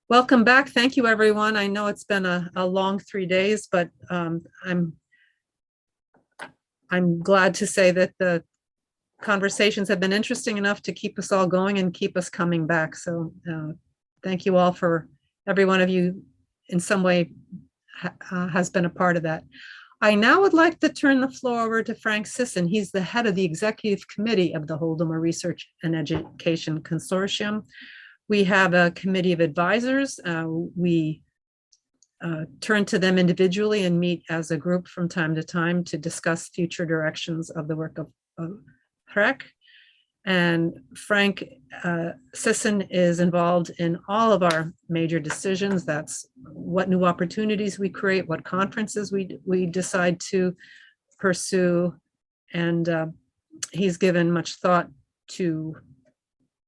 Welcome back. Thank you, everyone. I know it's been a long 3 days, but I'm glad to say that the conversations have been interesting enough to keep us all going and keep us coming back. So thank you all for every one of you in some way has been a part of that. I now would like to turn the floor over to Frank Sysyn. He's the head of the executive committee of the Holodomor Research and Education Consortium. We have a committee of advisors. We turn to them individually and meet as a group from time to time to discuss future directions of the work of HREC. And Frank Sysyn is involved in all of our major decisions. That's what new opportunities we create, what conferences we decide to pursue. And he's given much thought to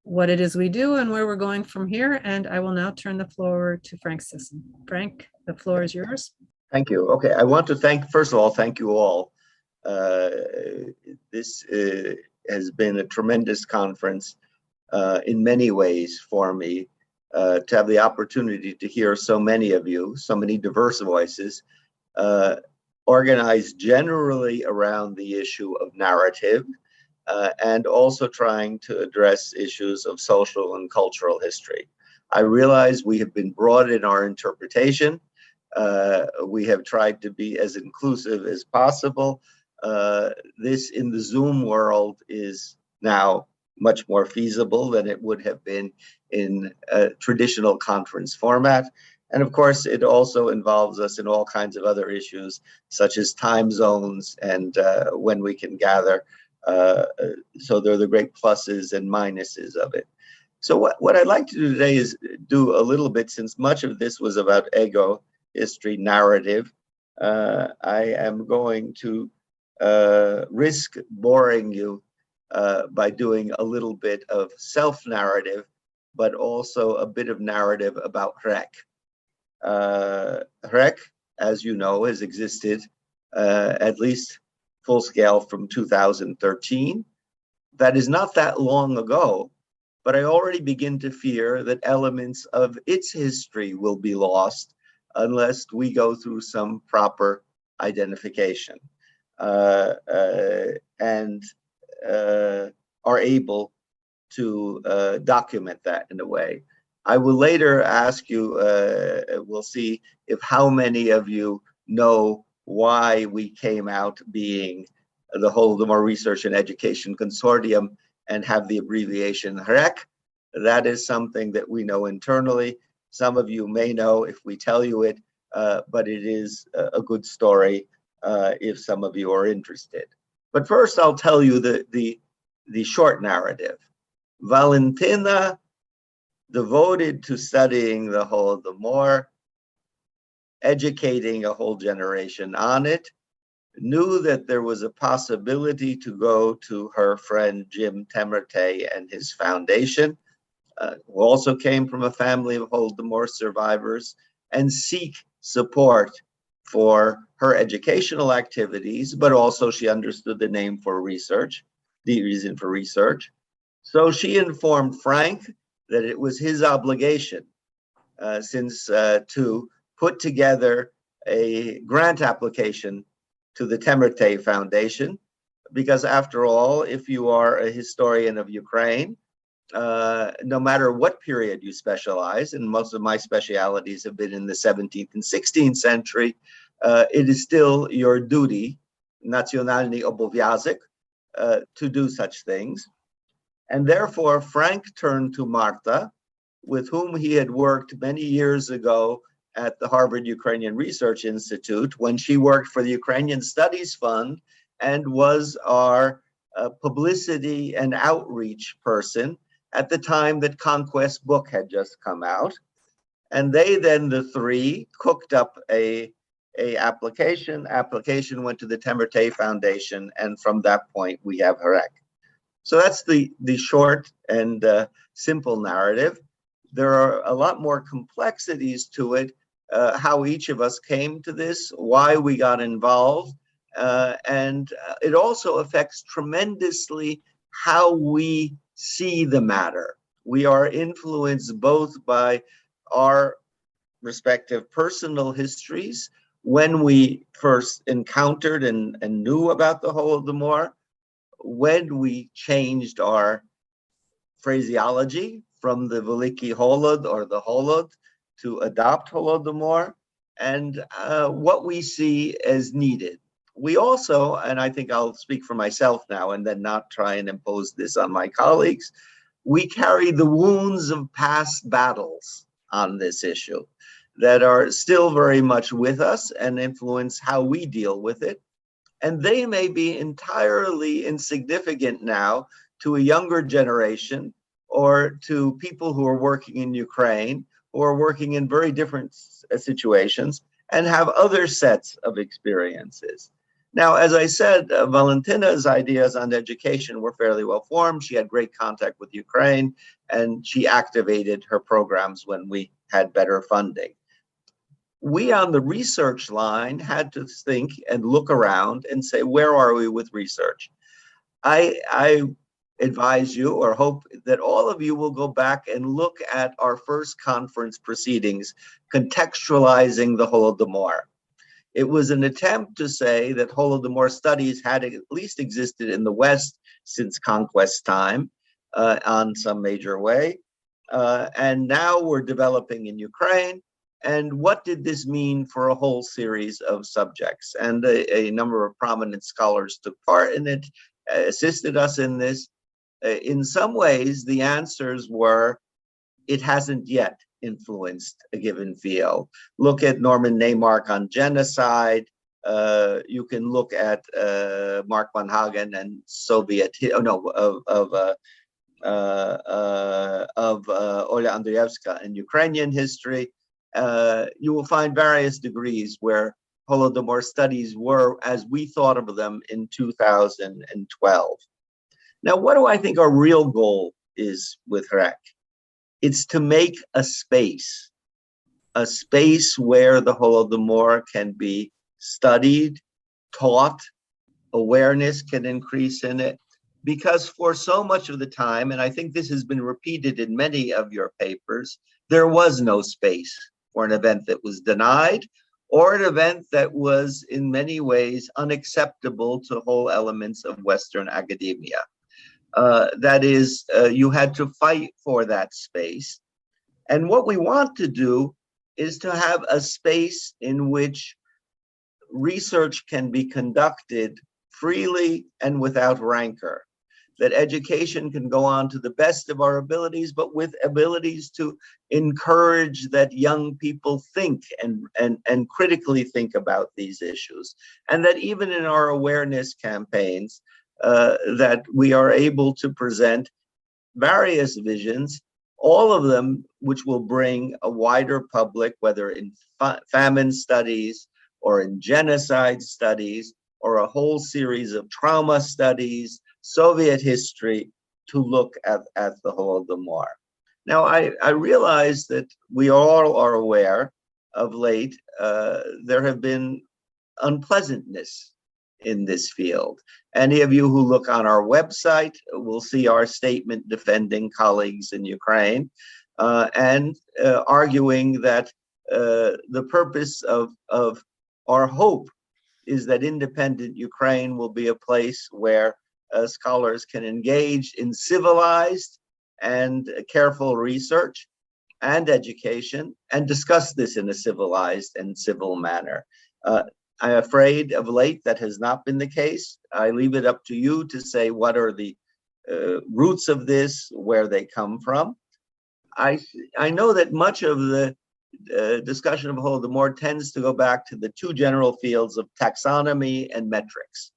what it is we do and where we're going from here. And I will now turn the floor to Frank Sysyn. Frank, the floor is yours. Thank you. Okay, I want to first of all, thank you all. This has been a tremendous conference in many ways for me, to have the opportunity to hear so many of you, so many diverse voices, organized generally around the issue of narrative, and also trying to address issues of social and cultural history. I realize we have been broad in our interpretation. We have tried to be as inclusive as possible. This in the Zoom world is now much more feasible than it would have been in a traditional conference format. And of course, it also involves us in all kinds of other issues, such as time zones and when we can gather. So there are the great pluses and minuses of it. So what I'd like to do today is do a little bit, since much of this was about ego, history, narrative. I am going to risk boring you by doing a little bit of self-narrative, but also a bit of narrative about HREC. HREC, as you know, has existed at least full scale from 2013. That is not that long ago, but I already begin to fear that elements of its history will be lost unless we go through some proper identification and are able to document that in a way. I will later ask you, we'll see if how many of you know why we came out being the Holodomor Research and Education Consortium and have the abbreviation HREC. That is something that we know internally. Some of you may know if we tell you it, but it is a good story if some of you are interested. But first, I'll tell you the short narrative. Valentina, devoted to studying the Holodomor, educating a whole generation on it, knew that there was a possibility to go to her friend Jim Temerte and his foundation, who also came from a family of Holodomor survivors, and seek support for her educational activities, but also she understood the name for research, the reason for research. So she informed Frank that it was his obligation to put together a grant application to the Temerte Foundation, because after all, if you are a historian of Ukraine, no matter what period you specialize, and most of my specialities have been in the 17th and 16th century, it is still your duty, nationalny obowiązek, to do such things. And therefore, Frank turned to Marta, with whom he had worked many years ago at the Harvard Ukrainian Research Institute when she worked for the Ukrainian Studies Fund and was our publicity and outreach person at the time that Conquest book had just come out. And they then, the three, cooked up a application. Application went to the Temerte Foundation, and from that point, we have HREC. So that's the short and simple narrative. There are a lot more complexities to it, how each of us came to this, why we got involved, and it also affects tremendously how we see the matter. We are influenced both by our respective personal histories when we first encountered and knew about the Holodomor, when we changed our phraseology from the Veliki Holod or the Holod to adopt Holodomor, and what we see as needed. We also, and I think I'll speak for myself now and then not try and impose this on my colleagues, we carry the wounds of past battles on this issue that are still very much with us and influence how we deal with it. And they may be entirely insignificant now to a younger generation or to people who are working in Ukraine, who are working in very different situations and have other sets of experiences. Now, as I said, Valentina's ideas on education were fairly well formed. She had great contact with Ukraine, and she activated her programs when we had better funding. We on the research line had to think and look around and say, where are we with research? I advise you or hope that all of you will go back and look at our first conference proceedings, contextualizing the Holodomor. It was an attempt to say that Holodomor studies had at least existed in the West since conquest time on some major way. And now we're developing in Ukraine. And what did this mean for a whole series of subjects? And a number of prominent scholars took part in it, assisted us in this. In some ways, the answers were, it hasn't yet influenced a given field. Look at Norman Neymark on genocide. You can look at Mark Van Hagen and Soviet, of Oля Andreevska and Ukrainian history. You will find various degrees where Holodomor studies were as we thought of them in 2012. Now, what do I think our real goal is with REC? It's to make a space where the Holodomor can be studied, taught, awareness can increase in it, because for so much of the time, and I think this has been repeated in many of your papers, there was no space for an event that was denied or an event that was in many ways unacceptable to whole elements of Western academia. That is, you had to fight for that space. And what we want to do is to have a space in which research can be conducted freely and without rancor, that education can go on to the best of our abilities, but with abilities to encourage that young people think and critically think about these issues. And that even in our awareness campaigns, that we are able to present various visions, all of them which will bring a wider public, whether in famine studies or in genocide studies or a whole series of trauma studies, Soviet history, to look at the Holodomor. Now, I realize that we all are aware of late, there have been unpleasantness in this field. Any of you who look on our website will see our statement defending colleagues in Ukraine and arguing that the purpose of our hope is that independent Ukraine will be a place where scholars can engage in civilized and careful research and education and discuss this in a civilized and civil manner. I'm afraid of late that has not been the case. I leave it up to you to say what are the roots of this, where they come from. I know that much of the discussion of Holodomor tends to go back to the two general fields of taxonomy and metrics.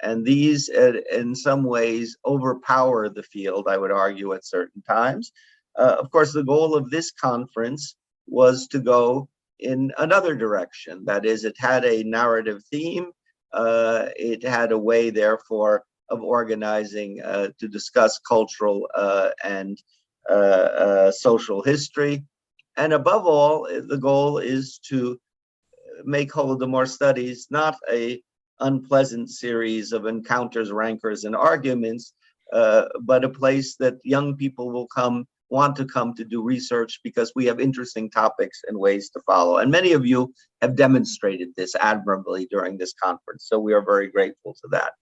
And these, in some ways, overpower the field, I would argue, at certain times. Of course, the goal of this conference was to go in another direction. That is, it had a narrative theme. It had a way, therefore, of organizing to discuss cultural and social history. And above all, the goal is to make Holodomor studies not a unpleasant series of encounters, rancors, and arguments, but a place that young people will come want to come to do research because we have interesting topics and ways to follow. And many of you have demonstrated this admirably during this conference. So we are very grateful to that.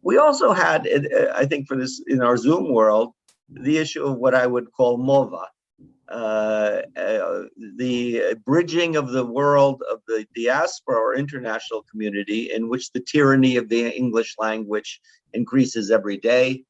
We also had, I think for this, in our Zoom world, the issue of what I would call MOVA, the bridging of the world of the diaspora or international community in which the tyranny of the English language increases every day.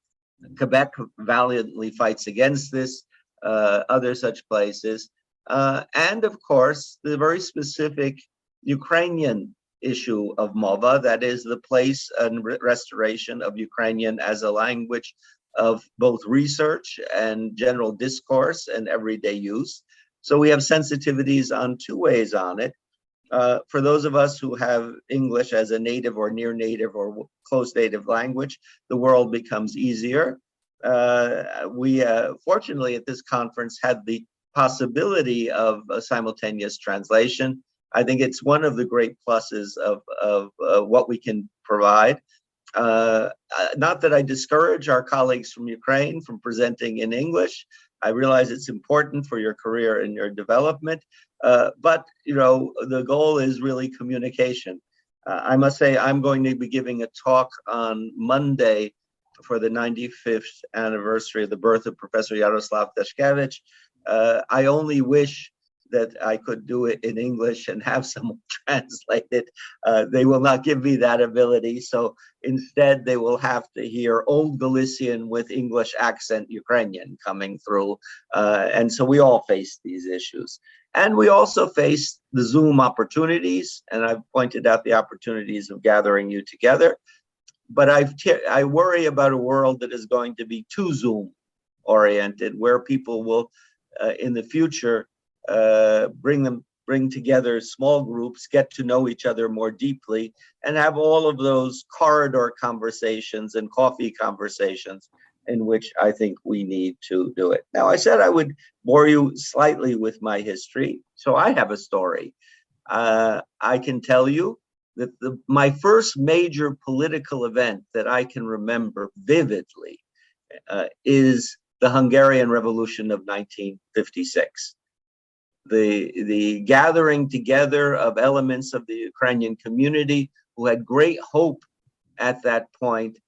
Quebec valiantly fights against this, other such places. And of course, the very specific Ukrainian issue of MOVA, that is the place and restoration of Ukrainian as a language of both research and general discourse and everyday use. So we have sensitivities on two ways on it. For those of us who have English as a native or near native or close native language, the world becomes easier. We fortunately at this conference had the possibility of a simultaneous translation. I think it's one of the great pluses of what we can provide. Not that I discourage our colleagues from Ukraine from presenting in English. I realize it's important for your career and your development, but you know, the goal is really communication. I must say I'm going to be giving a talk on Monday for the 95th anniversary of the birth of Professor Yaroslav Dashkevich. I only wish that I could do it in English and have someone translate it. They will not give me that ability. So instead, they will have to hear Old Galician with English accent Ukrainian coming through. And so we all face these issues. And we also face the Zoom opportunities. And I've pointed out the opportunities of gathering you together. But I worry about a world that is going to be too Zoom oriented, where people will, in the future, bring together small groups, get to know each other more deeply, and have all of those corridor conversations and coffee conversations in which I think we need to do it. Now, I said I would bore you slightly with my history, so I have a story. I can tell you that my first major political event that I can remember vividly is the Hungarian Revolution of 1956. The gathering together of elements of the Ukrainian community who had great hope at that point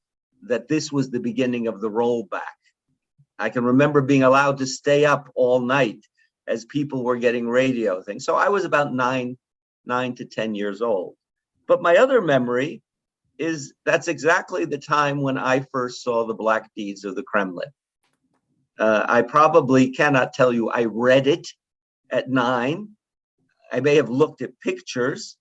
that this was the beginning of the rollback. I can remember being allowed to stay up all night as people were getting radio things. So I was about 9 to 10 years old. But my other memory is that's exactly the time when I first saw the Black Deeds of the Kremlin. I probably cannot tell you I read it at 9. I may have looked at pictures,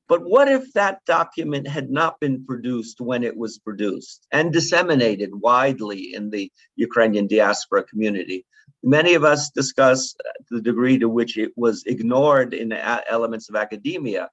but what if that document had not been produced when it was produced and disseminated widely in the Ukrainian diaspora community? Many of us discuss the degree to which it was ignored in elements of academia.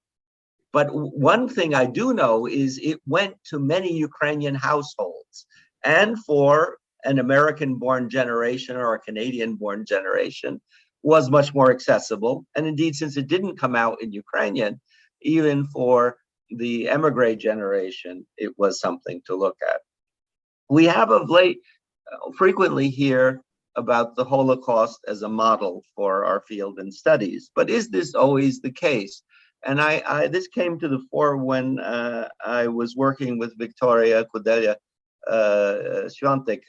But one thing I do know is it went to many Ukrainian households, and for an American-born generation or a Canadian-born generation was much more accessible. And indeed, since it didn't come out in Ukrainian, even for the emigre generation, it was something to look at. We have of late frequently hear about the Holocaust as a model for our field and studies, but is this always the case? And this came to the fore when I was working with Victoria Kudelia Świątek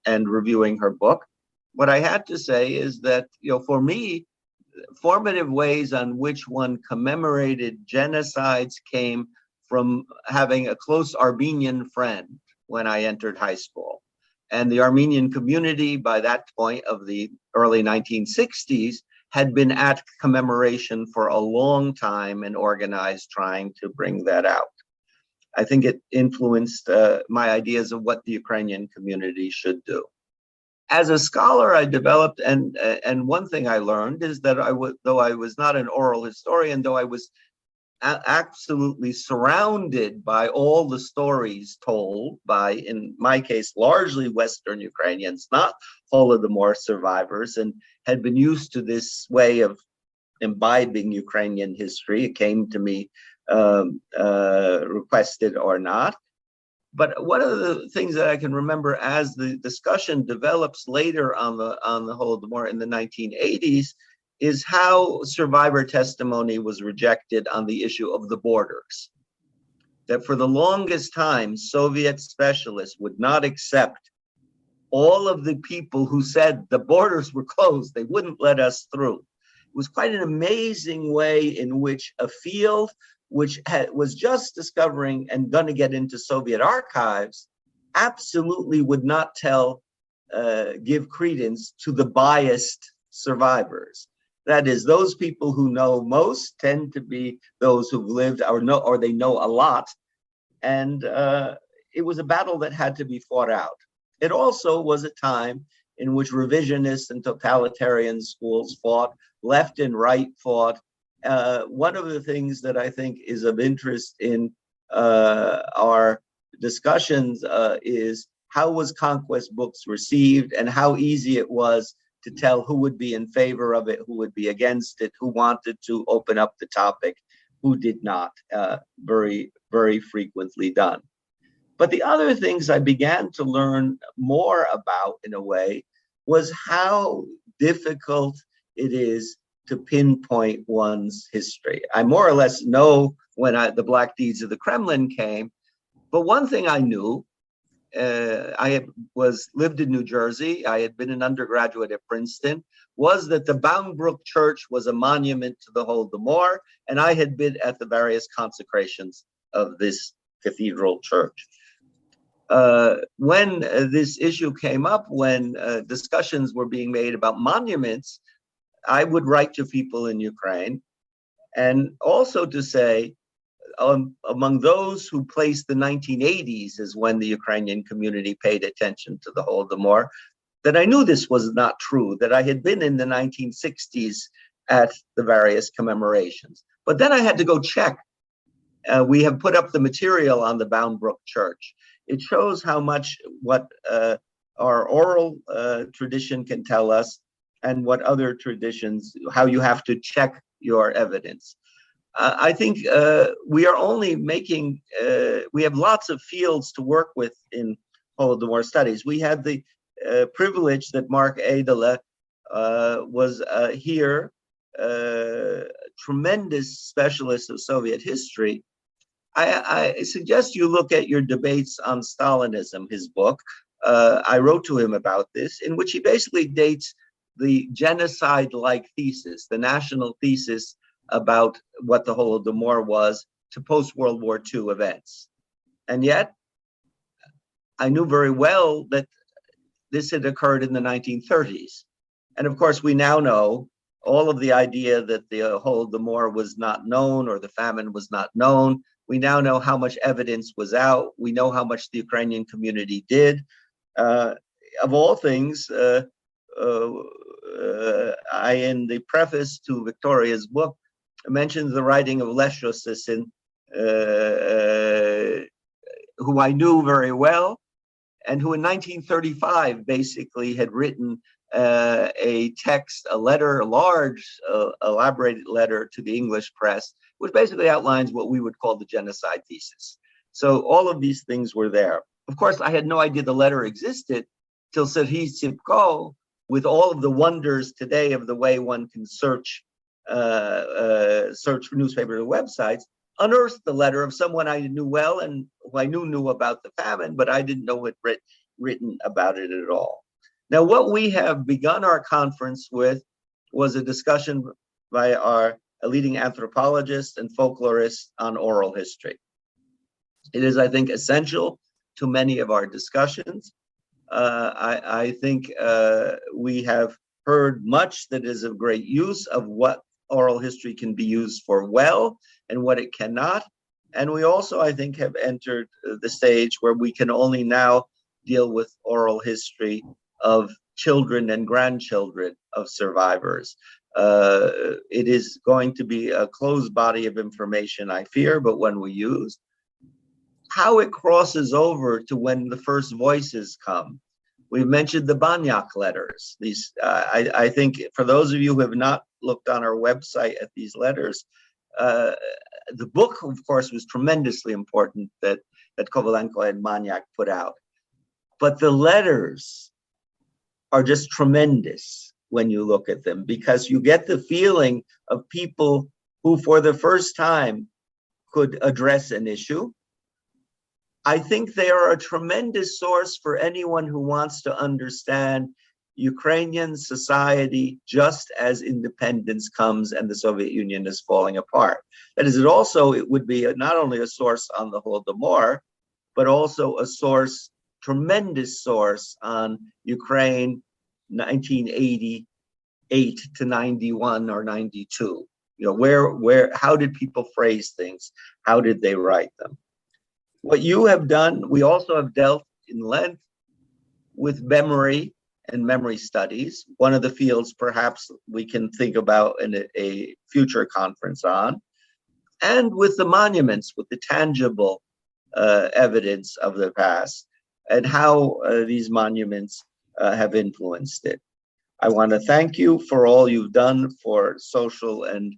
and reviewing her book. What I had to say is that, you know, for me, formative ways on which one commemorated genocides came from having a close Armenian friend when I entered high school. And the Armenian community by that point of the early 1960s had been at commemoration for a long time and organized trying to bring that out. I think it influenced my ideas of what the Ukrainian community should do. As a scholar, I developed, and one thing I learned is that though I was not an oral historian, though I was absolutely surrounded by all the stories told by, in my case, largely Western Ukrainians, not Holodomor survivors, and had been used to this way of imbibing Ukrainian history. It came to me requested or not. But one of the things that I can remember as the discussion develops later on the Holodomor in the 1980s is how survivor testimony was rejected on the issue of the borders. That for the longest time, Soviet specialists would not accept all of the people who said the borders were closed. They wouldn't let us through. It was quite an amazing way in which a field which was just discovering and going to get into Soviet archives absolutely would not give credence to the biased survivors. That is, those people who know most tend to be those who've lived or they know a lot. And it was a battle that had to be fought out. It also was a time in which revisionist and totalitarian schools fought, left and right fought. One of the things that I think is of interest in our discussions is how was Conquest Books received and how easy it was to tell who would be in favor of it, who would be against it, who wanted to open up the topic, who did not, very, very frequently done. But the other things I began to learn more about, in a way, was how difficult it is to pinpoint one's history. I more or less know when the Black Deeds of the Kremlin came, but one thing I knew, I lived in New Jersey, I had been an undergraduate at Princeton, was that the Bound Brook Church was a monument to the Holodomor, and I had been at the various consecrations of this cathedral church. When this issue came up, when discussions were being made about monuments, I would write to people in Ukraine and also to say, among those who placed the 1980s as when the Ukrainian community paid attention to the Holodomor, that I knew this was not true, that I had been in the 1960s at the various commemorations. But then I had to go check. We have put up the material on the Bound Brook Church. It shows how much what our oral tradition can tell us and what other traditions, how you have to check your evidence. I think we are only making, we have lots of fields to work with in Holodomor studies. We had the privilege that Mark Adela was here, tremendous specialist of Soviet history. I suggest you look at your debates on Stalinism, his book. I wrote to him about this, in which he basically dates the genocide-like thesis, the national thesis about what the Holodomor was to post-World War II events. And yet, I knew very well that this had occurred in the 1930s. And of course, we now know all of the idea that the Holodomor was not known or the famine was not known. We now know how much evidence was out. We know how much the Ukrainian community did. Of all things, I, in the preface to Victoria's book, mentioned the writing of Lesho Sysyn, who I knew very well, and who in 1935 basically had written a text, a letter, a large, elaborated letter to the English press, which basically outlines what we would call the genocide thesis. So all of these things were there. Of course, I had no idea the letter existed till Serhiy Sipko, with all of the wonders today of the way one can search for newspaper websites, unearthed the letter of someone I knew well and who I knew about the famine, but I didn't know it written about it at all. Now, what we have begun our conference with was a discussion by a leading anthropologist and folklorist on oral history. It is, I think, essential to many of our discussions. I think we have heard much that is of great use of what oral history can be used for well and what it cannot. And we also, I think, have entered the stage where we can only now deal with oral history of children and grandchildren of survivors. It is going to be a closed body of information, I fear, but when we use, how it crosses over to when the first voices come. We've mentioned the Banyak letters. These, I think, for those of you who have not looked on our website at these letters, the book, of course, was tremendously important. That that Kovalenko and Manyak put out. But the letters are just tremendous when you look at them, because you get the feeling of people who for the first time could address an issue. I think they are a tremendous source for anyone who wants to understand Ukrainian society just as independence comes and the Soviet Union is falling apart. That is, it would be not only a source on the Holodomor, but also a source, tremendous source on Ukraine 1988 to 91 or 92. You know, how did people phrase things? How did they write them? What you have done, we also have dealt in length with memory and memory studies, one of the fields perhaps we can think about in a future conference on, and with the monuments, with the tangible evidence of the past, and how these monuments have influenced it. I want to thank you for all you've done for social and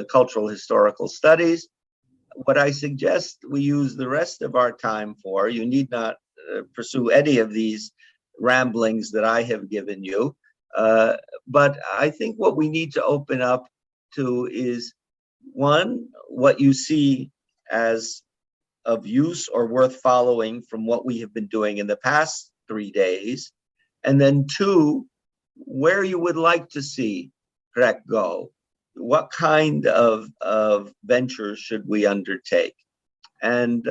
cultural historical studies. What I suggest we use the rest of our time for, you need not pursue any of these ramblings that I have given you, but I think what we need to open up to is, one, what you see as of use or worth following from what we have been doing in the past 3 days, and then two, where you would like to see CREC go. What kind of ventures should we undertake? And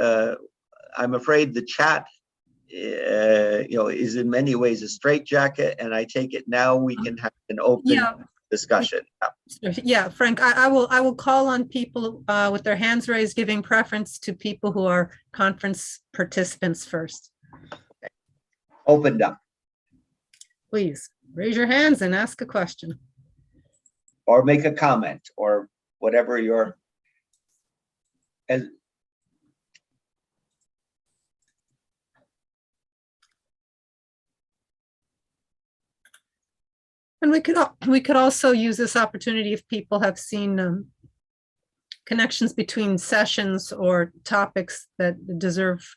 I'm afraid the chat, is in many ways a straitjacket, and I take it now we can have an open discussion. Yeah, Frank, I will call on people with their hands raised, giving preference to people who are conference participants first. Okay. Opened up. Please raise your hands and ask a question. Or make a comment, or whatever your. And we could also use this opportunity if people have seen connections between sessions or topics that deserve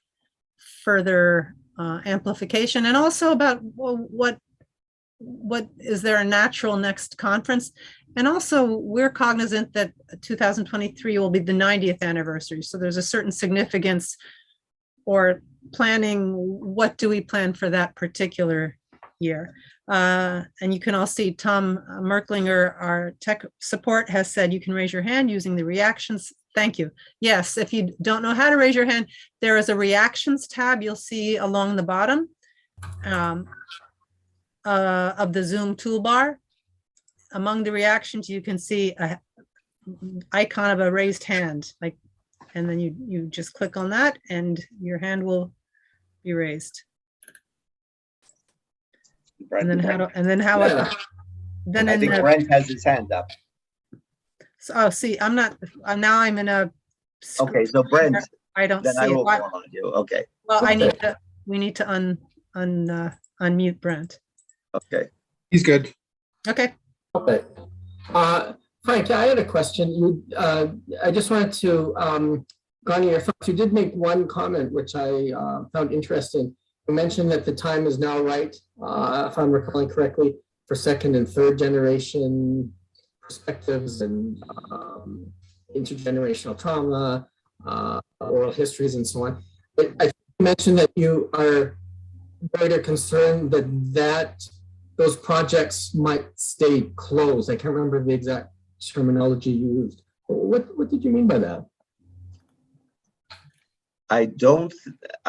further amplification, and also about what is there a natural next conference. And also, we're cognizant that 2023 will be the 90th anniversary. So there's a certain significance or planning. What do we plan for that particular year? And you can all see Tom Merklinger, our tech support, has said you can raise your hand using the reactions. Thank you. Yes, if you don't know how to raise your hand, there is a reactions tab you'll see along the bottom of the Zoom toolbar. Among the reactions, you can see an icon of a raised hand, and then you just click on that and your hand will be raised. Brent, and then I think Brent has his hand up. So, see, I'm not, now I'm in a. Okay, so Brent, I don't then see I will it. call on you. Okay. Well, we need to unmute Brent. Okay. He's good. Okay. Okay. Frank, I had a question. I just wanted to garner your thoughts. You did make one comment, which I found interesting. You mentioned that the time is now right, if I'm recalling correctly, for second and third generation perspectives and intergenerational trauma, oral histories, and so on. But I think you mentioned that you are greater concerned that those projects might stay closed. I can't remember the exact terminology you used. What did you mean by that? I don't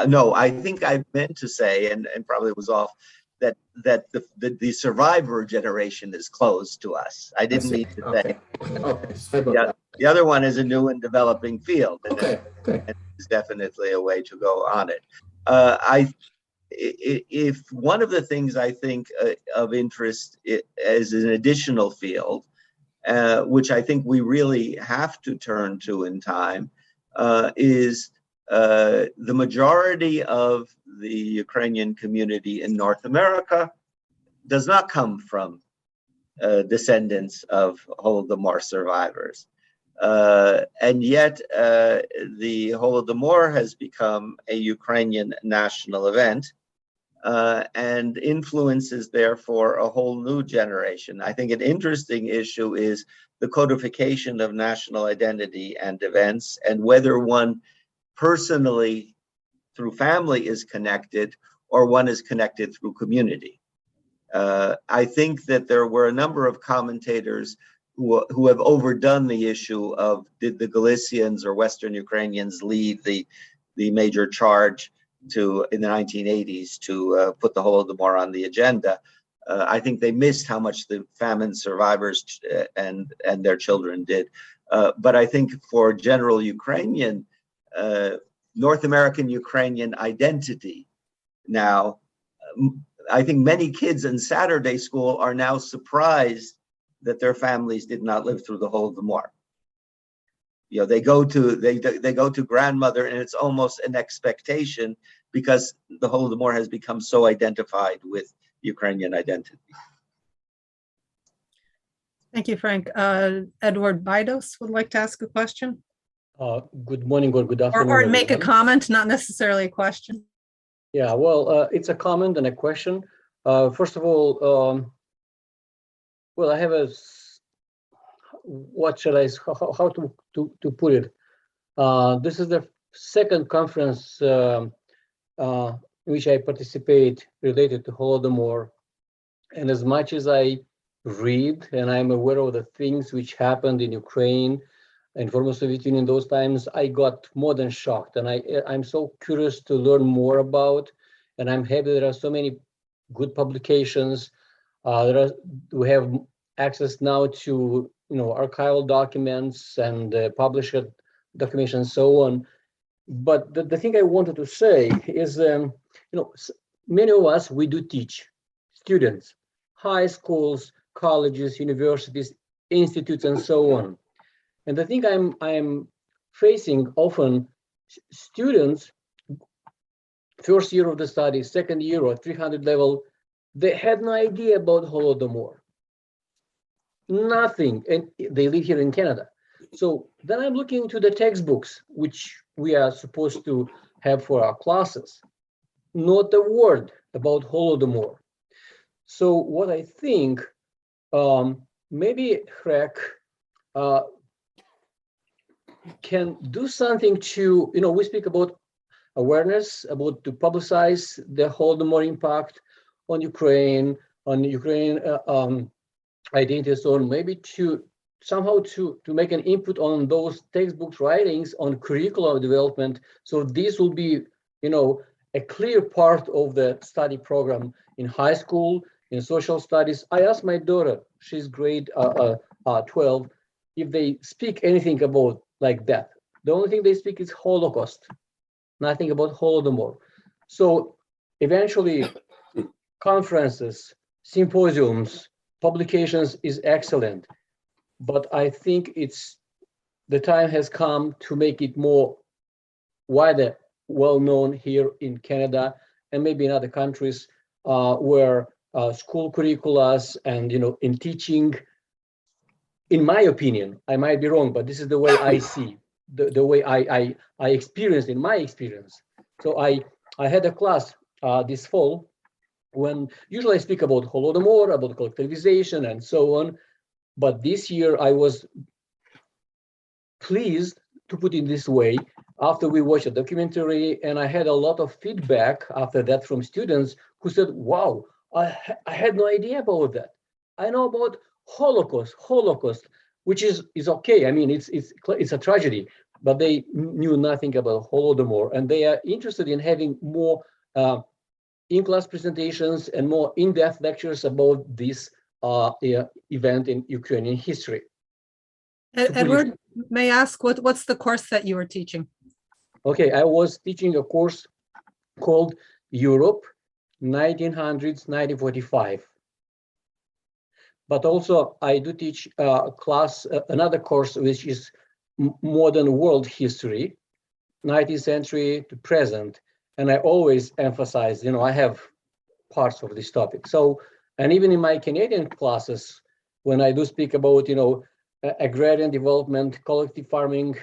no, I think I meant to say, and probably was off, that the survivor generation is closed to us. I didn't mean to say. Okay. Sorry about that. The other one is a new and developing field. And Okay. it's definitely a way to go on it. If one of the things I think of interest as an additional field, which I think we really have to turn to in time, is the majority of the Ukrainian community in North America does not come from descendants of Holodomor survivors. And yet the Holodomor has become a Ukrainian national event and influences therefore a whole new generation. I think an interesting issue is the codification of national identity and events, and whether one personally through family is connected or one is connected through community. I think that there were a number of commentators who have overdone the issue of did the Galicians or Western Ukrainians lead the major charge in the 1980s to put the Holodomor on the agenda. I think they missed how much the famine survivors and their children did. But I think for general Ukrainian, North American Ukrainian identity now, I think many kids in Saturday school are now surprised that their families did not live through the Holodomor. You know, they go to grandmother, and it's almost an expectation because the Holodomor has become so identified with Ukrainian identity. Thank you, Frank. Edward Bidos would like to ask a question. Good morning or good afternoon. Or make a everyone. comment, not necessarily a question. Yeah, well, it's a comment and a question. First of all, well, I have what shall I, how to put it? This is the second conference in which I participate related to Holodomor. And as much as I read and I'm aware of the things which happened in Ukraine and former Soviet Union those times, I got more than shocked. And I'm so curious to learn more about, and I'm happy there are so many good publications. We have access now to archival documents and published documentation and so on. But the thing I wanted to say is, many of us, we do teach students, high schools, colleges, universities, institutes, and so on. And the thing I'm facing often, students, first year of the study, second year or 300 level, they had no idea about Holodomor. Nothing, and they live here in Canada. So then I'm looking to the textbooks, which we are supposed to have for our classes. Not a word about Holodomor. So what I think, maybe HREC can do something to, we speak about awareness, about to publicize the Holodomor impact on Ukraine identity, so on, maybe to somehow to make an input on those textbooks writings on curriculum development. So this will be, a clear part of the study program in high school, in social studies. I asked my daughter, she's grade 12, if they speak anything about like that. The only thing they speak is Holocaust, nothing about Holodomor. So eventually conferences, symposiums, publications is excellent, but I think the time has come to make it more wider, well-known here in Canada and maybe in other countries where school curricula and in teaching, in my opinion, I might be wrong, but this is the way I see, the way I experienced in my experience. So I had a class this fall when usually I speak about Holodomor, about collectivization and so on. But this year I was pleased, to put it this way, after we watched a documentary, and I had a lot of feedback after that from students who said, wow, I had no idea about that. I know about Holocaust, which is okay. I mean, it's a tragedy, but they knew nothing about Holodomor, and they are interested in having more in-class presentations and more in-depth lectures about this event in Ukrainian history. Edward, may I ask what's the course that you were teaching? Okay, I was teaching a course called Europe, 1900s, 1945. But also I do teach another course, which is modern world history, 19th century to present. And I always emphasize, I have parts of this topic. So, and even in my Canadian classes, when I do speak about, agrarian development, collective farming,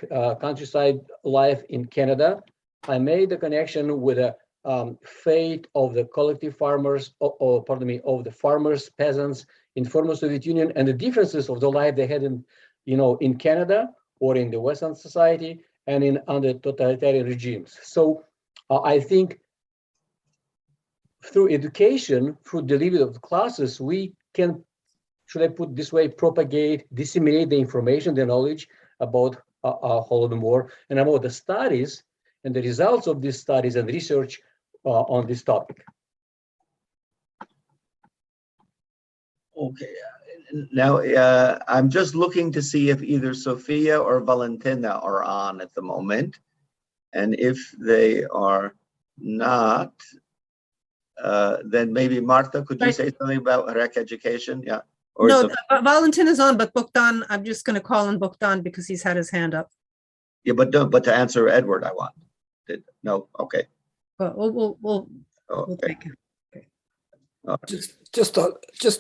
countryside life in Canada, I made the connection with the fate of the collective farmers, pardon me, of the farmers, peasants in former Soviet Union, and the differences of the life they had in, in Canada or in the Western society and in under totalitarian regimes. So I think through education, through delivery of classes, we can, should I put this way, propagate, disseminate the information, the knowledge about Holodomor and about the studies and the results of these studies and research on this topic. Okay. Now, I'm just looking to see if either Sophia or Valentina are on at the moment. And if they are not, then maybe Martha, could you say something about rec education? Yeah. Or no, Valentin is on, but Bogdan, I'm just going to call on Bogdan because he's had his hand up. Yeah, but to answer Edward, I want. No, okay. But we'll Okay. take it. Okay. Just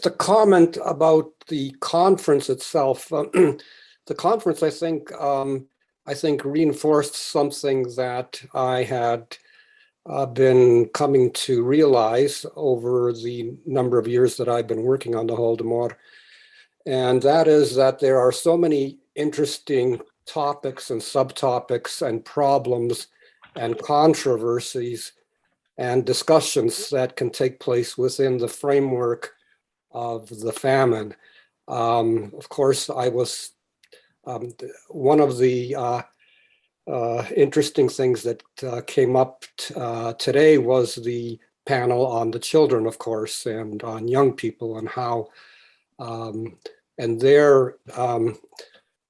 a comment about the conference itself. The conference, I think, reinforced something that I had been coming to realize over the number of years that I've been working on the Holodomor, and that is that there are so many interesting topics and subtopics and problems and controversies and discussions that can take place within the framework of the famine. Of course, I was one of the interesting things that came up today was the panel on the children, of course, and on young people and how and their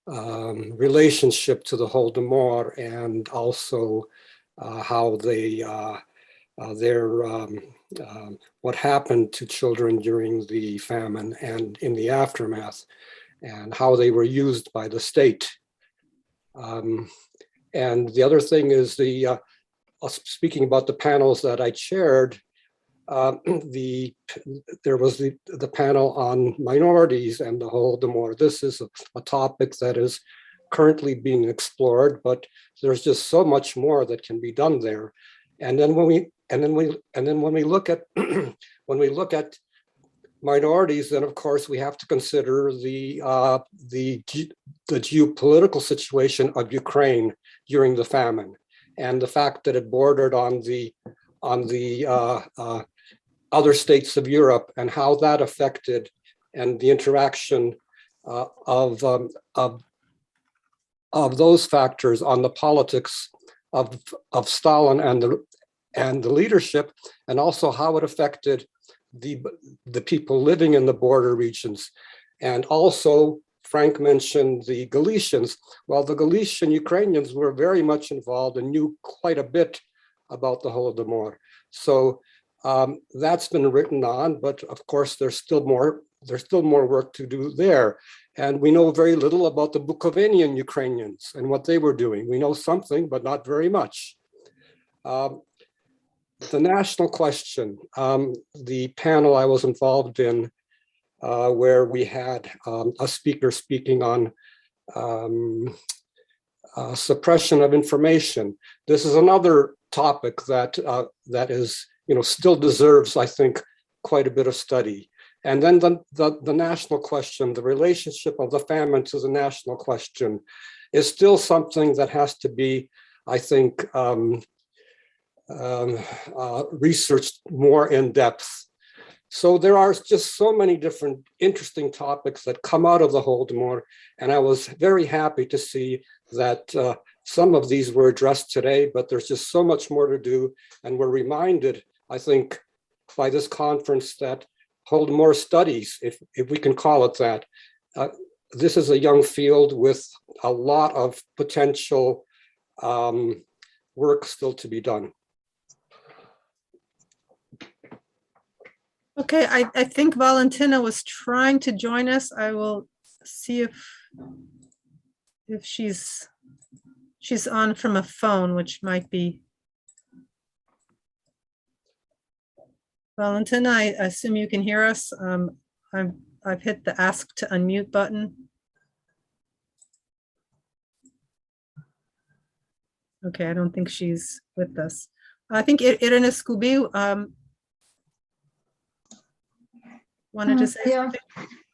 relationship to the Holodomor, and also how they what happened to children during the famine and in the aftermath, and how they were used by the state. And the other thing is speaking about the panels that I chaired, there was the panel on minorities and the Holodomor. This is a topic that is currently being explored, but there's just so much more that can be done there. And then when we look at when we look at minorities, then of course we have to consider the geopolitical situation of Ukraine during the famine, and the fact that it bordered on the other states of Europe, and how that affected, and the interaction of those factors on the politics of Stalin and the leadership, and also how it affected the people living in the border regions. And also, Frank mentioned the Galicians. Well, the Galician Ukrainians were very much involved and knew quite a bit about the Holodomor. So that's been written on, but of course there's still more work to do there. And we know very little about the Bukovinian Ukrainians and what they were doing. We know something, but not very much. The national question, the panel I was involved in, where we had a speaker speaking on suppression of information. This is another topic that is, still deserves, I think, quite a bit of study. And then the national question, the relationship of the famine to the national question, is still something that has to be, I think, researched more in depth. So there are just so many different interesting topics that come out of the Holodomor, and I was very happy to see that some of these were addressed today, but there's just so much more to do, and we're reminded, I think, by this conference that Holodomor studies, if we can call it that, this is a young field with a lot of potential work still to be done. Okay, I think Valentina was trying to join us. I will see if she's on from a phone, which might be. Valentina, I assume you can hear us. I've hit the ask to unmute button. Okay, I don't think she's with us. I think Irina Skubiu wanted to say something.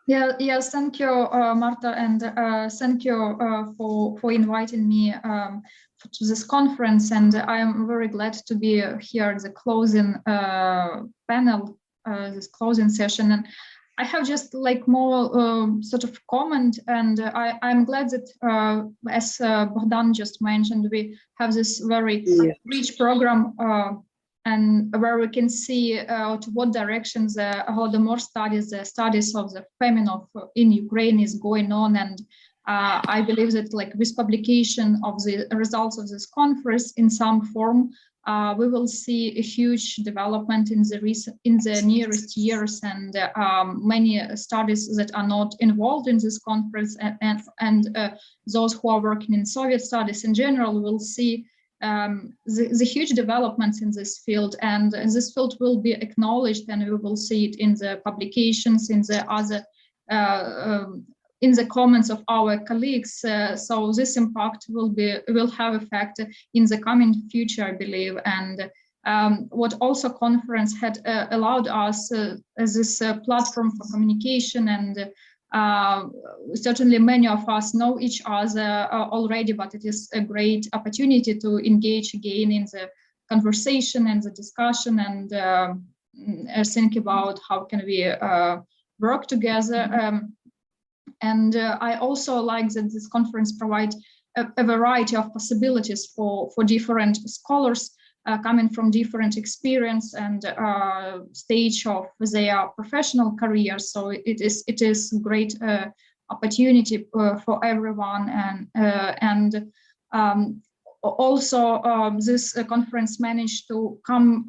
Yes, thank you, Marta, and thank you for inviting me to this conference. And I am very glad to be here at the closing panel, this closing session. And I have just like more sort of comment, and I'm glad that, as Bogdan just mentioned, we have this very rich program and where we can see to what directions the Holodomor studies, the studies of the famine in Ukraine is going on. And I believe that like with publication of the results of this conference in some form, we will see a huge development in the nearest years, and many studies that are not involved in this conference and those who are working in Soviet studies in general will see the huge developments in this field, and this field will be acknowledged, and we will see it in the publications, in the other in the comments of our colleagues. So this impact will have effect in the coming future, I believe. And what also conference had allowed us as this platform for communication, and certainly many of us know each other already, but it is a great opportunity to engage again in the conversation and the discussion, and think about how can we work together. And I also like that this conference provides a variety of possibilities for different scholars coming from different experience and stage of their professional careers. So it is a great opportunity for everyone. And also this conference managed to come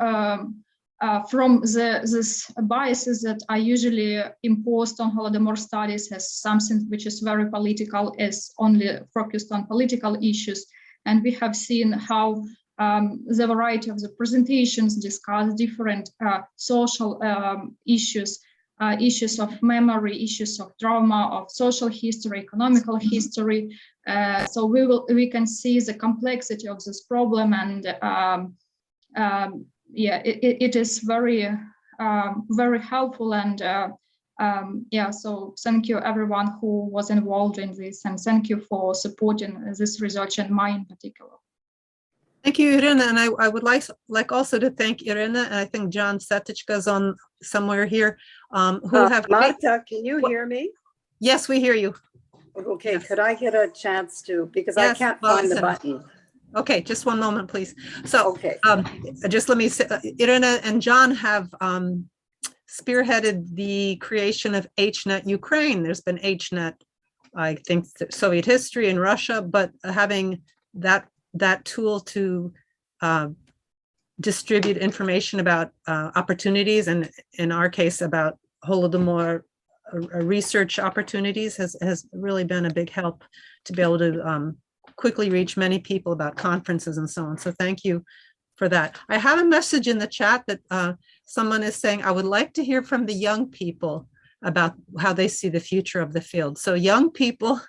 from this biases that are usually imposed on Holodomor studies as something which is very political, is only focused on political issues. And we have seen how the variety of the presentations discuss different social issues, issues of memory, issues of trauma, of social history, economical history. So we can see the complexity of this problem, and yeah, it is very helpful. And yeah, so thank you everyone who was involved in this, and thank you for supporting this research and mine in particular. Thank you, Irina, and I would like also to thank Irina, and I think John Setichka is on somewhere here, who have— Marta, can you hear me? Yes, we hear you. Okay, Yes. could I get a chance to, because Yes, I can't well, find the listen. button. Okay, just one moment, please. So Okay. just let me say, Irina and John have spearheaded the creation of HNet Ukraine. There's been HNet, I think, Soviet history in Russia, but having that tool to distribute information about opportunities, and in our case about Holodomor research opportunities, has really been a big help to be able to quickly reach many people about conferences and so on. So thank you for that. I have a message in the chat that someone is saying, I would like to hear from the young people about how they see the future of the field. So young people,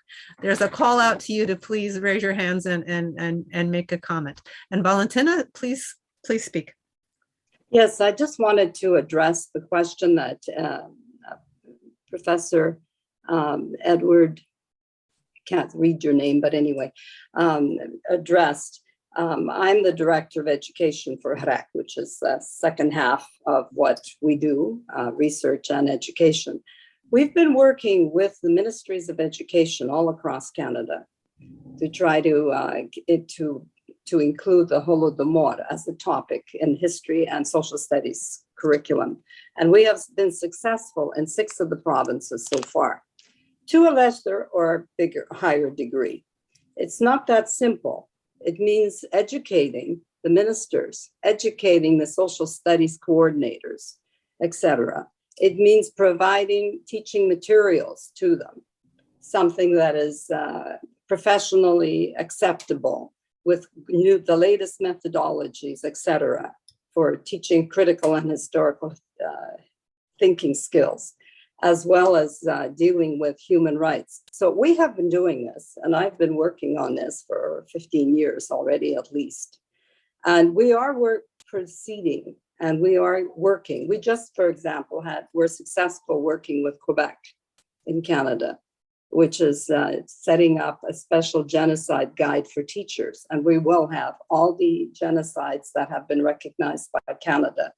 there's a call out to you to please raise your hands and make a comment. And Valentina, please speak. Yes, I just wanted to address the question that Professor Edward, can't read your name, but anyway, addressed. I'm the director of education for HREC, which is the second half of what we do, research and education. We've been working with the ministries of education all across Canada to try to include the Holodomor as a topic in history and social studies curriculum. And we have been successful in 6 of the provinces so far, to a lesser or bigger, higher degree. It's not that simple. It means educating the ministers, educating the social studies coordinators, etc. It means providing teaching materials to them, something that is professionally acceptable with the latest methodologies, etc., for teaching critical and historical thinking skills. as well as dealing with human rights. So we have been doing this, and I've been working on this for 15 years already, at least. And we are proceeding, and we are working. We just, for example, were successful working with Quebec in Canada, which is setting up a special genocide guide for teachers. And we will have all the genocides that have been recognized by Canada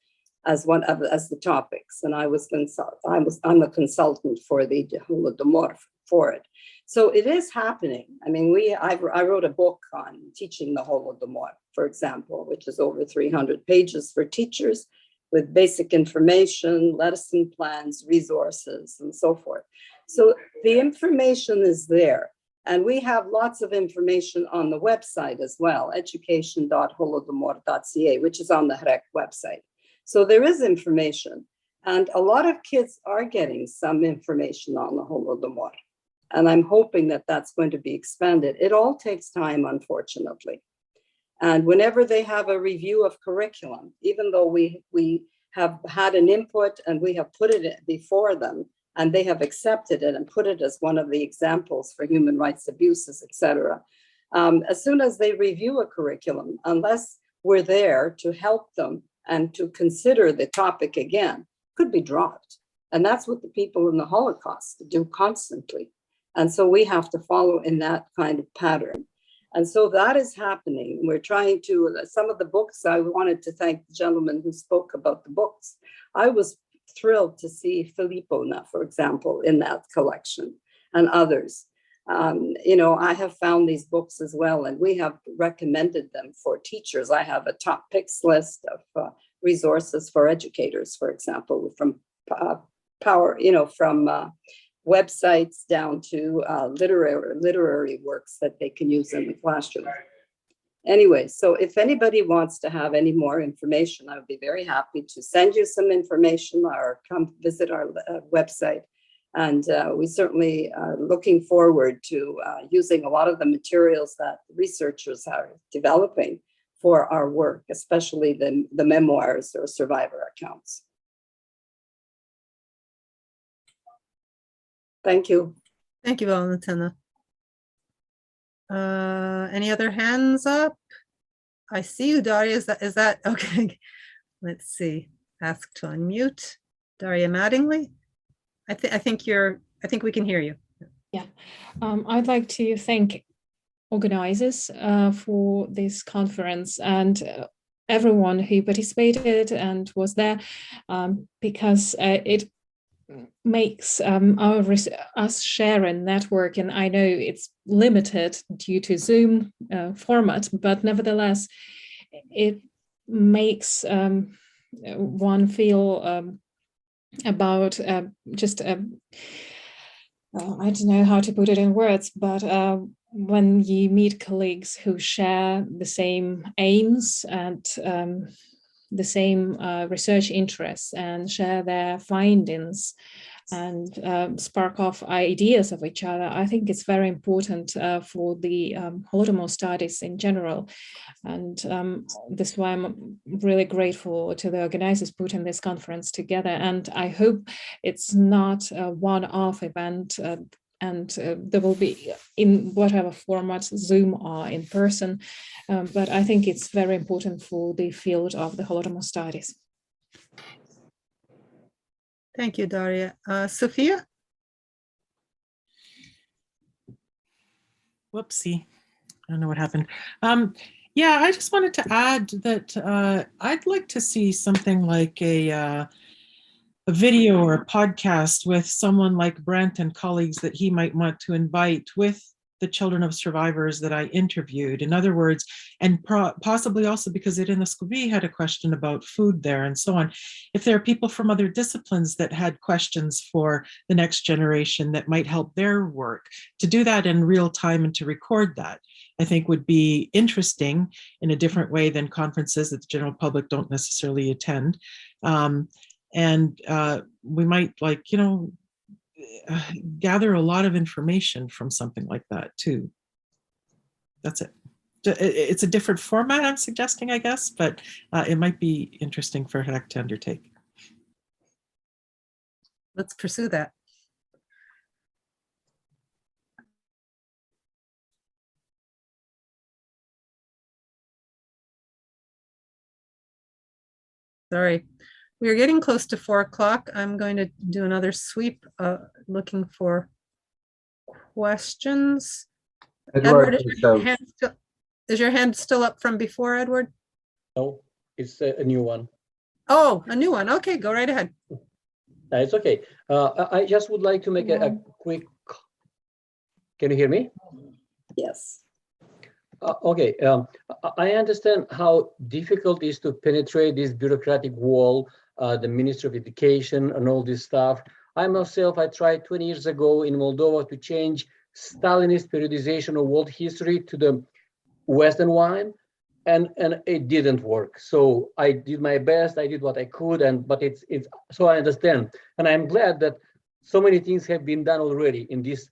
as the topics. And I'm a consultant for the Holodomor for it. So it is happening. I mean, I wrote a book on teaching the Holodomor, for example, which is over 300 pages for teachers with basic information, lesson plans, resources, and so forth. So the information is there. And we have lots of information on the website as well, education.holodomor.ca, which is on the HREC website. So there is information. And a lot of kids are getting some information on the Holodomor. And I'm hoping that that's going to be expanded. It all takes time, unfortunately. And whenever they have a review of curriculum, even though we have had an input and we have put it before them, and they have accepted it and put it as one of the examples for human rights abuses, et cetera. As soon as they review a curriculum, unless we're there to help them and to consider the topic again, could be dropped. And that's what the people in the Holocaust do constantly. And so we have to follow in that kind of pattern. And so that is happening. We're trying to, some of the books, I wanted to thank the gentleman who spoke about the books. I was thrilled to see Filipona, for example, in that collection, and others. I have found these books as well, and we have recommended them for teachers. I have a top picks list of resources for educators, for example, from websites down to literary works that they can use in the classroom. Anyway, so if anybody wants to have any more information, I would be very happy to send you some information or come visit our website. And we certainly are looking forward to using a lot of the materials that researchers are developing for our work, especially the memoirs or survivor accounts. Thank you. Thank you, Valentina. Any other hands up? I see you, Daria. Is that okay? Let's see. Ask to unmute. Daria Mattingly. I think we can hear you. Yeah, I'd like to thank organizers for this conference and everyone who participated and was there, because it makes us share a network, and I know it's limited due to Zoom format, but nevertheless it makes one feel about just I don't know how to put it in words, but when you meet colleagues who share the same aims and the same research interests and share their findings and spark off ideas of each other, I think it's very important for the Holodomor studies in general. And this is why I'm really grateful to the organizers putting this conference together. And I hope it's not a one-off event, and there will be, in whatever format, Zoom or in person, but I think it's very important for the field of the Holodomor studies. Thank you, Daria. Sophia? Whoopsie, I don't know what happened. Yeah, I just wanted to add that I'd like to see something like a video or a podcast with someone like Brent and colleagues that he might want to invite with the children of survivors that I interviewed. In other words, and possibly also because Irina Scooby had a question about food there and so on. If there are people from other disciplines that had questions for the next generation that might help their work, to do that in real time and to record that, I think would be interesting in a different way than conferences that the general public don't necessarily attend. And we might, like, gather a lot of information from something like that too. That's it. It's a different format I'm suggesting, I guess, but it might be interesting for HREC to undertake. let's pursue that. Sorry, we are getting close to 4 o'clock. I'm going to do another sweep, looking for questions. Edward, is your hand still up from before, Edward? No, it's a new one. Oh, a new one. Okay, go right ahead. It's okay. I just would like to make a quick. Can you hear me? Yes. Okay. I understand how difficult it is to penetrate this bureaucratic wall, the Ministry of Education and all this stuff. I myself, I tried 20 years ago in Moldova to change Stalinist periodization of world history to the Western one, and it didn't work. So I did my best. I did what I could, but it's so I understand, and I'm glad that so many things have been done already in this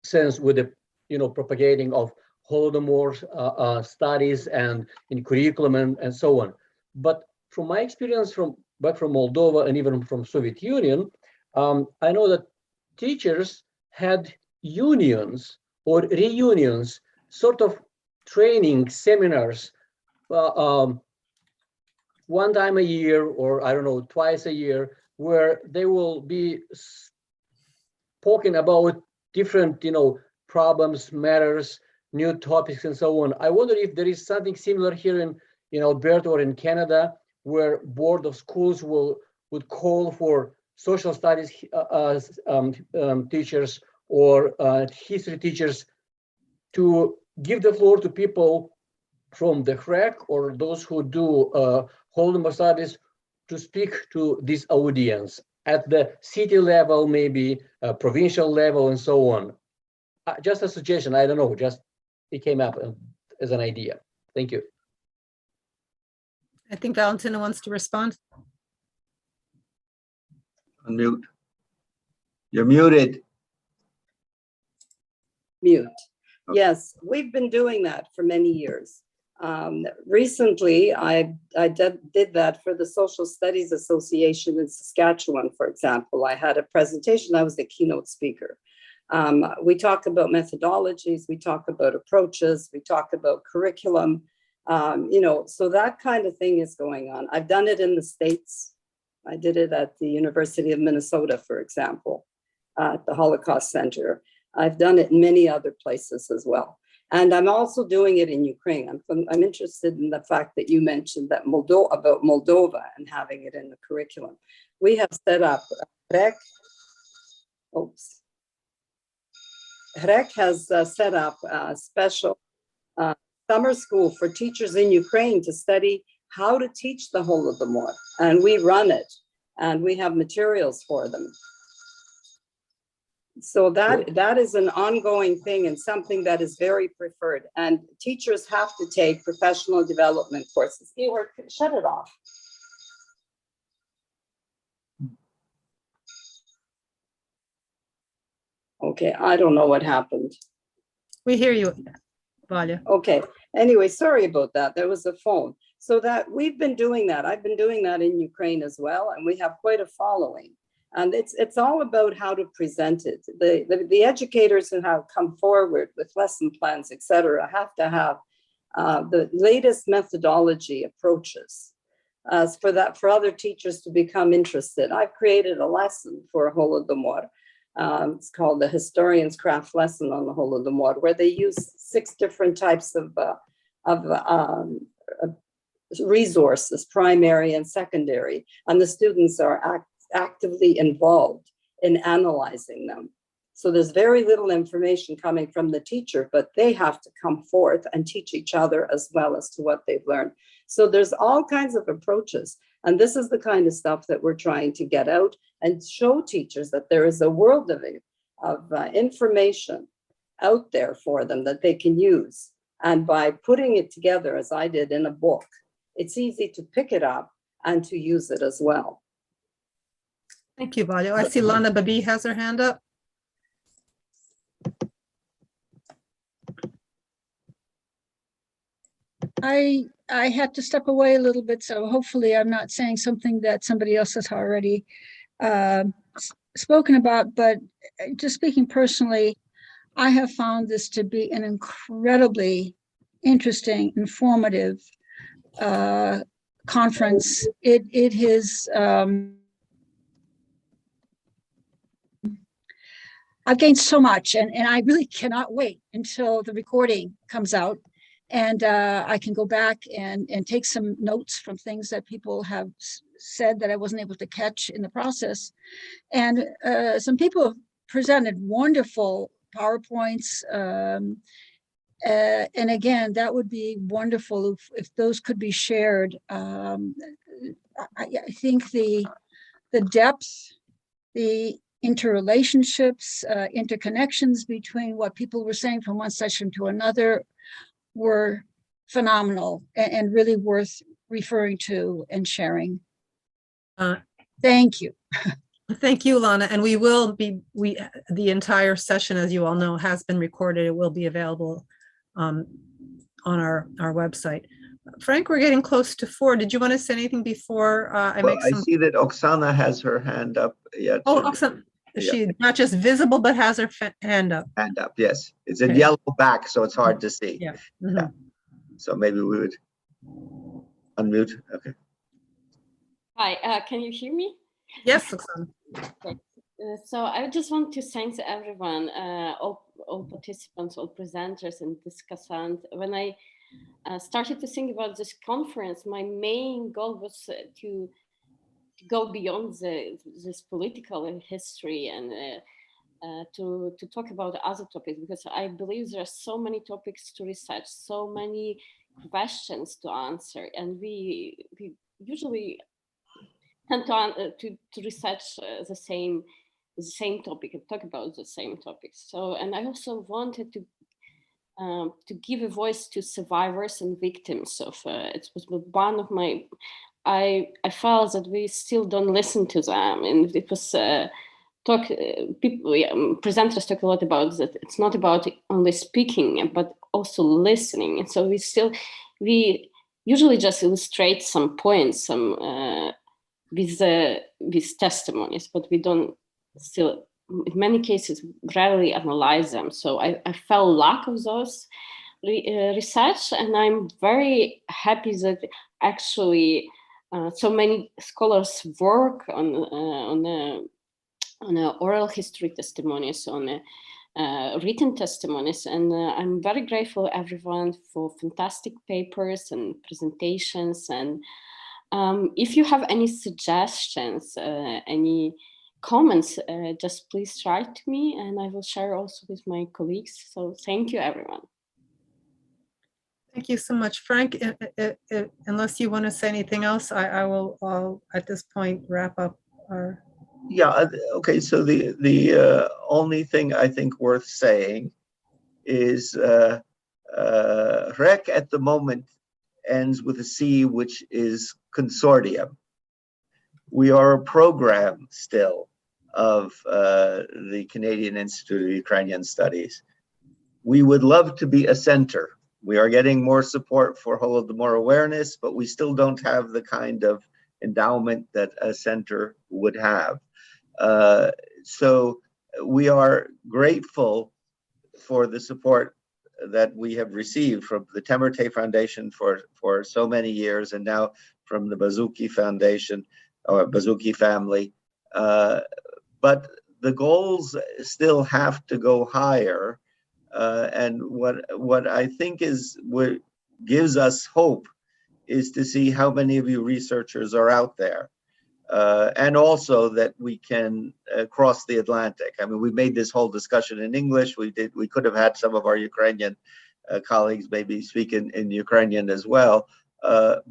sense with the propagating of Holodomor studies and in curriculum and so on. But from my experience back from Moldova and even from Soviet Union, I know that teachers had unions or reunions, sort of training seminars, one time a year, or I don't know, twice a year, where they will be talking about different, problems, matters, new topics, and so on. I wonder if there is something similar here in Alberta or in Canada, where board of schools would call for social studies teachers or history teachers to give the floor to people from the HREC or those who do Holodomor studies to speak to this audience at the city level, maybe provincial level, and so on. Just a suggestion, I don't know, just it came up as an idea. Thank you. I think Valentina wants to respond. Unmute. You're muted. Mute. Yes, we've been doing that for many years. Recently, I did that for the Social Studies Association in Saskatchewan, for example. I had a presentation, I was the keynote speaker. We talk about methodologies, we talk about approaches, we talk about curriculum, so that kind of thing is going on. I've done it in the States. I did it at the University of Minnesota, for example, at the Holocaust Center. I've done it in many other places as well. And I'm also doing it in Ukraine. I'm interested in the fact that you mentioned that about Moldova and having it in the curriculum. We have set up HREC. HREC has set up a special summer school for teachers in Ukraine to study how to teach the Holodomor. And we run it, and we have materials for them. So that is an ongoing thing and something that is very preferred. And teachers have to take professional development courses. Igor, shut it off. Okay, I don't know what happened. We hear you, Valia. Okay, anyway, sorry about that. There was a phone. So that we've been doing that. I've been doing that in Ukraine as well, and we have quite a following. And it's all about how to present it. The educators who have come forward with lesson plans, etc., have to have the latest methodology approaches for other teachers to become interested. I've created a lesson for Holodomor. It's called the Historian's Craft Lesson on the Holodomor, where they use 6 different types of resources, primary and secondary, and the students are actively involved in analyzing them. So there's very little information coming from the teacher, but they have to come forth and teach each other as well as to what they've learned. So there's all kinds of approaches. And this is the kind of stuff that we're trying to get out and show teachers that there is a world of information out there for them that they can use. And by putting it together, as I did in a book, it's easy to pick it up and to use it as well. Thank you, Valia. I see Lana Babi has her hand up. I had to step away a little bit, so hopefully I'm not saying something that somebody else has already spoken about, but just speaking personally, I have found this to be an incredibly interesting, informative conference. It has, I've gained so much, and I really cannot wait until the recording comes out, and I can go back and take some notes from things that people have said that I wasn't able to catch in the process. And some people have presented wonderful PowerPoints. And again, that would be wonderful if those could be shared. I think the depth, the interrelationships, interconnections between what people were saying from one session to another were phenomenal and really worth referring to and sharing. Thank you. Thank you, Lana. And we will be, the entire session, as you all know, has been recorded. It will be available on our website. Frank, we're getting close to 4. Did you want to say anything before I make some? I see that Oksana has her hand up. Yeah. Oh, Oksana, she not just visible, but has her hand up. Hand up, yes. It's a Okay. yellow back, so it's hard to see. Yeah. Yeah. So maybe we would unmute. Okay. Hi, can you hear me? Yes, Oksana. Okay. So I just want to thank everyone, all participants, all presenters and discussants. When I started to think about this conference, my main goal was to go beyond this political history and to talk about other topics, because I believe there are so many topics to research, so many questions to answer, and we usually tend to research the same topic and talk about the same topics. So, and I also wanted to give a voice to survivors and victims of it was one of my. I felt that we still don't listen to them, and it was presenters talk a lot about that. It's not about only speaking, but also listening. And so we usually just illustrate some points, with testimonies, but we don't still, in many cases, rarely analyze them. So I felt lack of those research, and I'm very happy that actually so many scholars work on oral history testimonies, on written testimonies, and I'm very grateful everyone for fantastic papers and presentations. And if you have any suggestions, any comments, just please write to me, and I will share also with my colleagues. So thank you, everyone. Thank you so much, Frank. Unless you want to say anything else, I'll at this point wrap up our. Yeah. Okay. So the only thing I think worth saying is REC at the moment ends with a C, which is consortium. We are a program still of the Canadian Institute of Ukrainian Studies. We would love to be a center. We are getting more support for Holodomor awareness, but we still don't have the kind of endowment that a center would have. So we are grateful for the support that we have received from the Temirtay Foundation for so many years, and now from the Bazuki Foundation or Bazuki family. But the goals still have to go higher. And what I think is what gives us hope is to see how many of you researchers are out there. And also that we can cross the Atlantic. I mean, we made this whole discussion in English. We could have had some of our Ukrainian colleagues maybe speak in Ukrainian as well,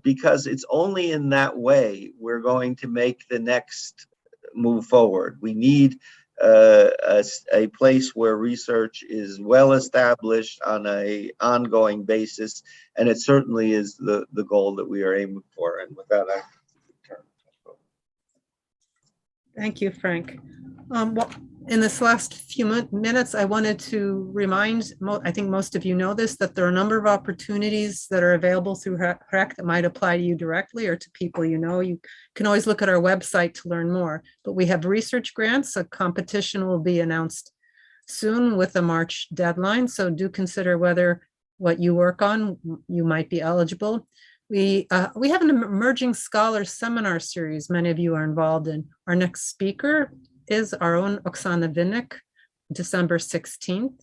because it's only in that way we're going to make the next move forward. We need a place where research is well established on an ongoing basis, and it certainly is the goal that we are aiming for. And with that, I turn. Thank you, Frank. Well, in this last few minutes, I wanted to remind, I think most of you know this, that there are a number of opportunities that are available through HREC that might apply to you directly or to people you know. You can always look at our website to learn more, but we have research grants. A competition will be announced soon with a March deadline, so do consider whether what you work on, you might be eligible. We have an emerging scholar seminar series many of you are involved in. Our next speaker is our own Oksana Vinnik, December 16th.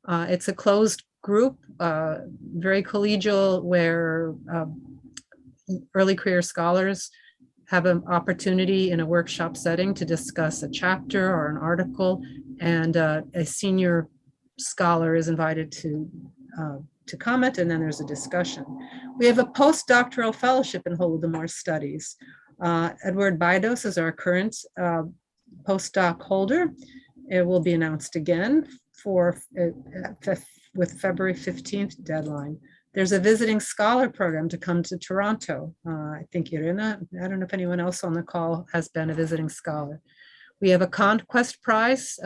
It's a closed group, very collegial, where early career scholars have an opportunity in a workshop setting to discuss a chapter or an article, and a senior scholar is invited to comment, and then there's a discussion. We have a postdoctoral fellowship in Holodomor studies. Edward Baidos is our current postdoc holder. It will be announced again with February 15th deadline. There's a visiting scholar program to come to Toronto. I think Irina, I don't know if anyone else on the call has been a visiting scholar. We have a Conquest Prize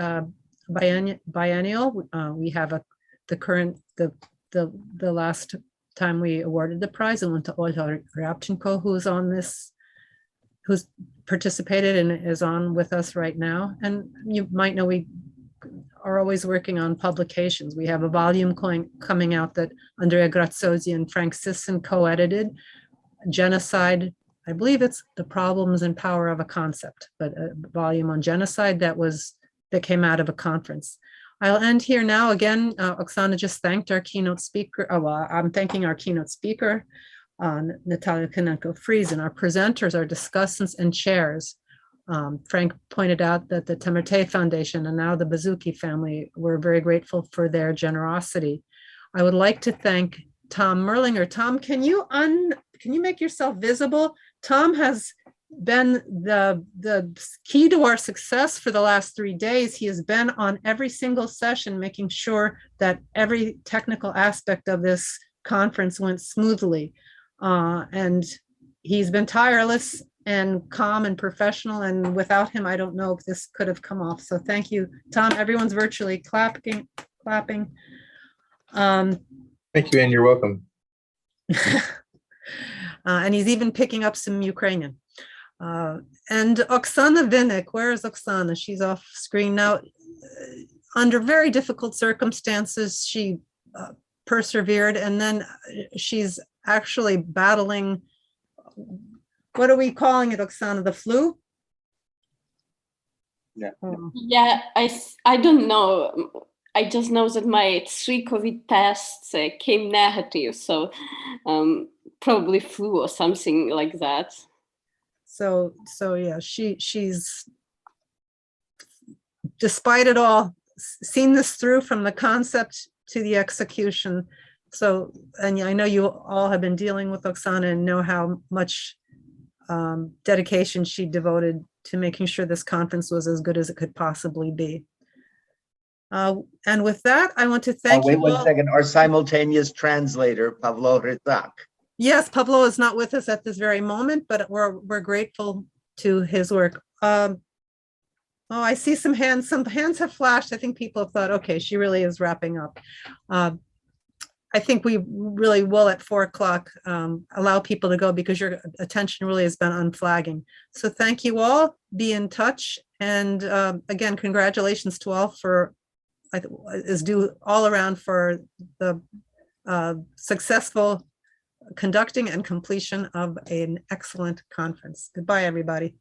biennial. We have the last time we awarded the prize, it went to Olga Ryabchenko, who's participated and is on with us right now. And you might know we are always working on publications. We have a volume coming out that Andrea Graziosi and Frank Sysyn co-edited, Genocide. I believe it's The Problems and Power of a Concept, but a volume on genocide that came out of a conference. I'll end here now. Again, Oksana just thanked our keynote speaker. I'm thanking our keynote speaker, Natalia Konenko-Fries, and our presenters, our discussants and chairs. Frank pointed out that the Temerté Foundation and now the Bazuki family were very grateful for their generosity. I would like to thank Tom Merlinger. Tom, can you make yourself visible? Tom has been the key to our success for the last 3 days. He has been on every single session, making sure that every technical aspect of this conference went smoothly. And he's been tireless and calm and professional. And without him, I don't know if this could have come off. So thank you, Tom. Everyone's virtually clapping. Thank you, and you're welcome. And he's even picking up some Ukrainian. And Oksana Vinnik, where is Oksana? She's off screen now. Under very difficult circumstances, she persevered, and then she's actually battling, what are we calling it, Oksana, the flu? Yeah. Yeah, I don't know. I just know that my 3 COVID tests came negative, so probably flu or something like that. So yeah, she's, despite it all, seen this through from the concept to the execution. So, and I know you all have been dealing with Oksana and know how much dedication she devoted to making sure this conference was as good as it could possibly be. And with that, I want to thank you all. Wait 1 second. Our simultaneous translator, Pavlo Rizak. Yes, Pablo is not with us at this very moment, but we're grateful to his work. Oh, I see some hands. Some hands have flashed. I think people have thought, okay, she really is wrapping up. I think we really will at 4 o'clock allow people to go because your attention really has been unflagging. So thank you all. Be in touch. And again, congratulations to all for, is due all around for the successful conducting and completion of an excellent conference. Goodbye, everybody.